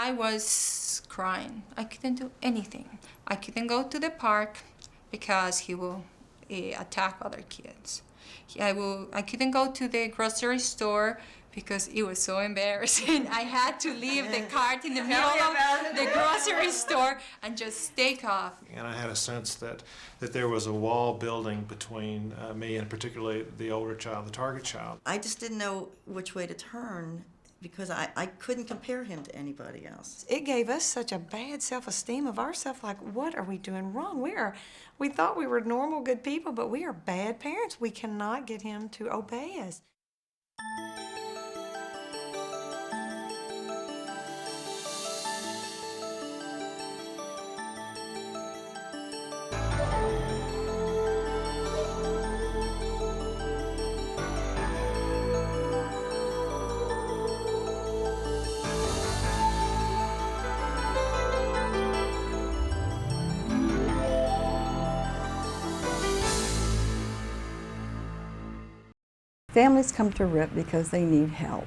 I was crying. I couldn't do anything. I couldn't go to the park because he will attack other kids. I couldn't go to the grocery store because it was so embarrassing. I had to leave the cart in the middle of the grocery store and just take off. And I had a sense that there was a wall building between me and particularly the older child, the target child. I just didn't know which way to turn because I couldn't compare him to anybody else. It gave us such a bad self-esteem of ourselves, like, what are we doing wrong? We thought we were normal, good people, but we are bad parents. We cannot get him to obey us. Families come to RIP because they need help,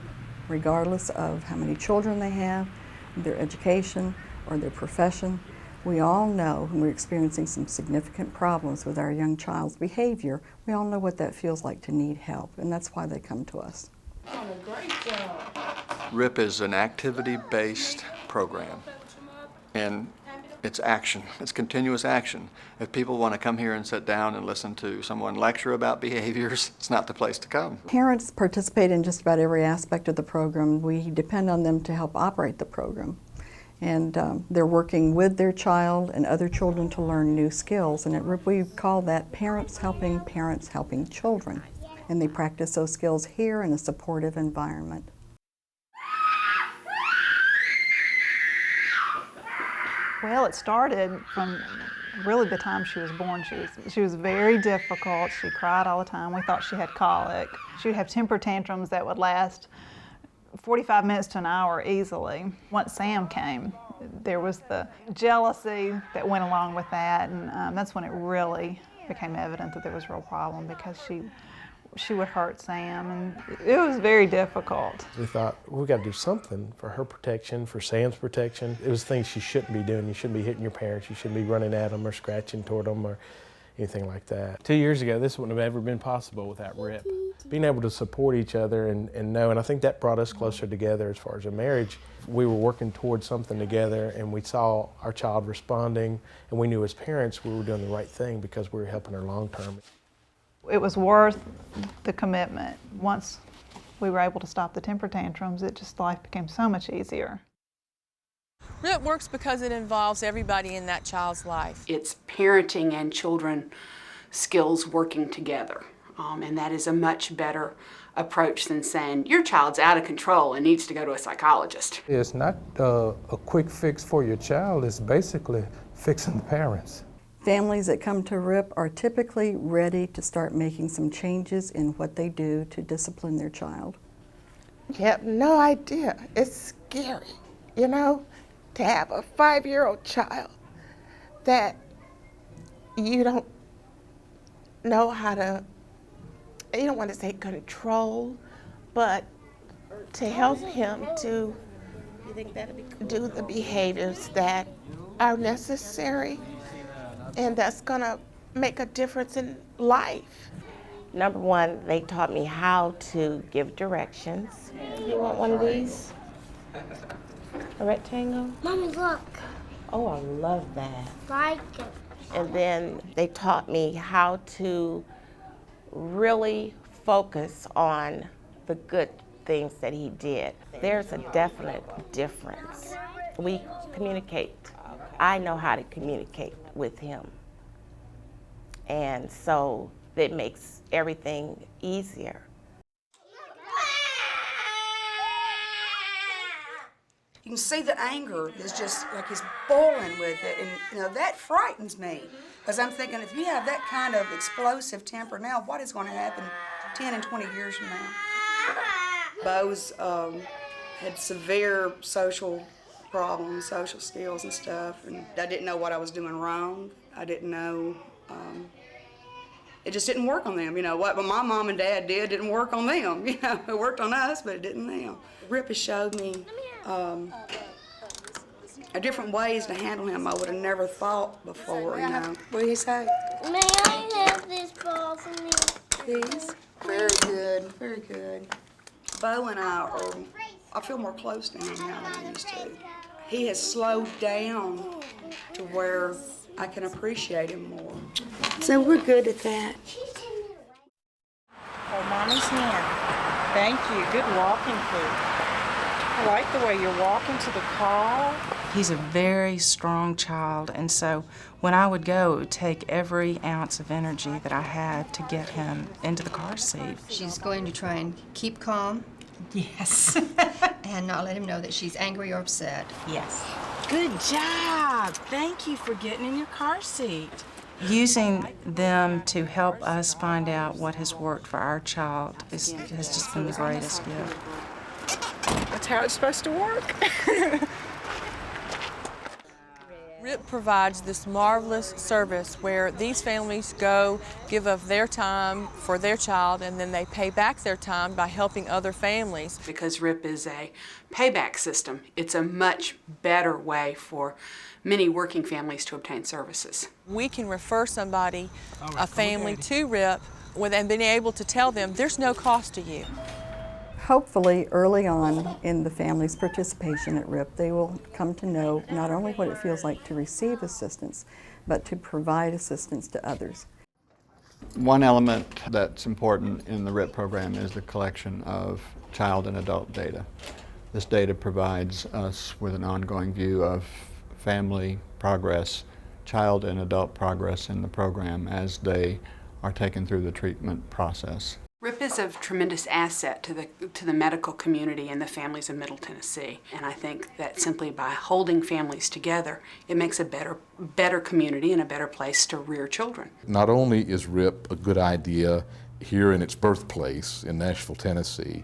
regardless of how many children they have, their education, or their profession. We all know when we're experiencing some significant problems with our young child's behavior, we all know what that feels like to need help, and that's why they come to us. Oh, great job. RIP is an activity-based program, and it's action. It's continuous action. If people want to come here and sit down and listen to someone lecture about behaviors, it's not the place to come. Parents participate in just about every aspect of the program. We depend on them to help operate the program. And they're working with their child and other children to learn new skills. And at RIP we call that parents helping children. And they practice those skills here in a supportive environment. Well, it started from really the time she was born. She was very difficult. She cried all the time. We thought she had colic. She would have temper tantrums that would last 45 minutes to an hour easily. Once Sam came, there was the jealousy that went along with that, and that's when it really became evident that there was a real problem because she would hurt Sam, and it was very difficult. We thought, we got to do something for her protection, for Sam's protection. It was things she shouldn't be doing. You shouldn't be hitting your parents. You shouldn't be running at them or scratching toward them or anything like that. 2 years ago, this wouldn't have ever been possible without RIP. Being able to support each other and know, and I think that brought us closer together as far as a marriage. We were working towards something together, and we saw our child responding, and we knew as parents we were doing the right thing because we were helping her long term. It was worth the commitment. Once we were able to stop the temper tantrums, life became so much easier. RIP works because it involves everybody in that child's life. It's parenting and children skills working together, and that is a much better approach than saying your child's out of control and needs to go to a psychologist. It's not a quick fix for your child, it's basically fixing the parents. Families that come to RIP are typically ready to start making some changes in what they do to discipline their child. You have no idea. It's scary, you know, to have a 5-year-old child that you don't know how to, you don't want to say control, but to help him to do the behaviors that are necessary and that's gonna make a difference in life. Number one, they taught me how to give directions. You want one of these? A rectangle? Mommy, look. Oh, I love that. Like it. And then they taught me how to really focus on the good things that he did. There's a definite difference. We communicate. I know how to communicate with him. And so it makes everything easier. You can see the anger is just like he's boiling with it, and you know that frightens me because I'm thinking if you have that kind of explosive temper now, what is going to happen 10 and 20 years from now? Bo's had severe social problems, social skills and stuff, and I didn't know what I was doing wrong. I didn't know. It just didn't work on them. You know, what my mom and dad didn't work on them. You know, it worked on us, but it didn't them. RIP has showed me different ways to handle him I would have never thought before, you know. What do you say? May I have this ball for me? Please. Very good, very good. Bo and I feel more close to him now than I used to. He has slowed down to where I can appreciate him more. So we're good at that. Oh, Mommy's hand. Thank you. Good walking, Pooh. I like the way you're walking to the car. He's a very strong child, and so when I would go, it would take every ounce of energy that I had to get him into the car seat. She's going to try and keep calm. Yes. And not let him know that she's angry or upset. Yes. Good job. Thank you for getting in your car seat. Using them to help us find out what has worked for our child has just been the greatest gift. That's how it's supposed to work. RIP provides this marvelous service where these families go, give of their time for their child, and then they pay back their time by helping other families. Because RIP is a payback system, it's a much better way for many working families to obtain services. We can refer somebody, a family, to RIP and being able to tell them there's no cost to you. Hopefully, early on in the family's participation at RIP, they will come to know not only what it feels like to receive assistance, but to provide assistance to others. One element that's important in the RIP program is the collection of child and adult data. This data provides us with an ongoing view of family progress, child and adult progress in the program as they are taken through the treatment process. RIP is a tremendous asset to the medical community and the families of Middle Tennessee. And I think that simply by holding families together, it makes a better community and a better place to rear children. Not only is RIP a good idea here in its birthplace in Nashville, Tennessee,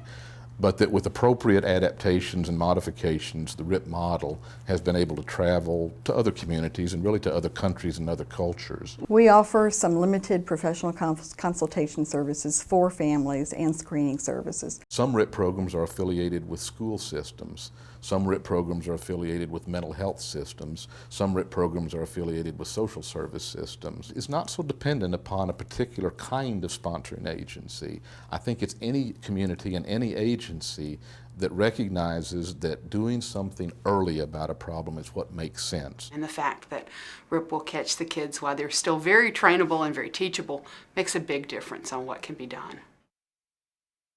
but that with appropriate adaptations and modifications, the RIP model has been able to travel to other communities and really to other countries and other cultures. We offer some limited professional consultation services for families and screening services. Some RIP programs are affiliated with school systems. Some RIP programs are affiliated with mental health systems. Some RIP programs are affiliated with social service systems. It's not so dependent upon a particular kind of sponsoring agency. I think it's any community and any agency that recognizes that doing something early about a problem is what makes sense. And the fact that RIP will catch the kids while they're still very trainable and very teachable makes a big difference on what can be done.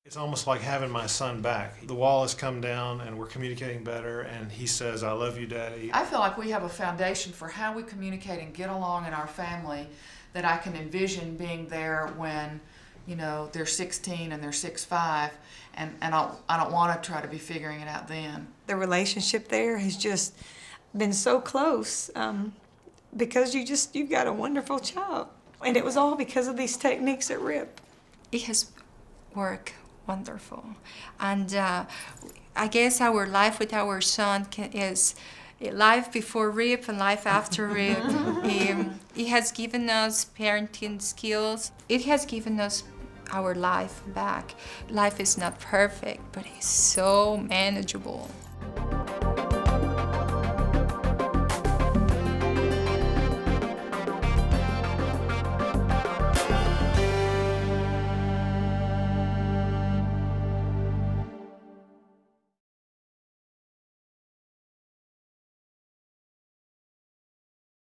It's almost like having my son back. The wall has come down and we're communicating better, and he says, "I love you, Daddy." I feel like we have a foundation for how we communicate and get along in our family that I can envision being there when, you know, they're 16 and they're 6'5", and I don't want to try to be figuring it out then. The relationship there has just been so close because you've got a wonderful child. And it was all because of these techniques at RIP. It has worked wonderful. And I guess our life with our son is life before RIP and life after RIP. It has given us parenting skills. It has given us our life back. Life is not perfect, but it's so manageable.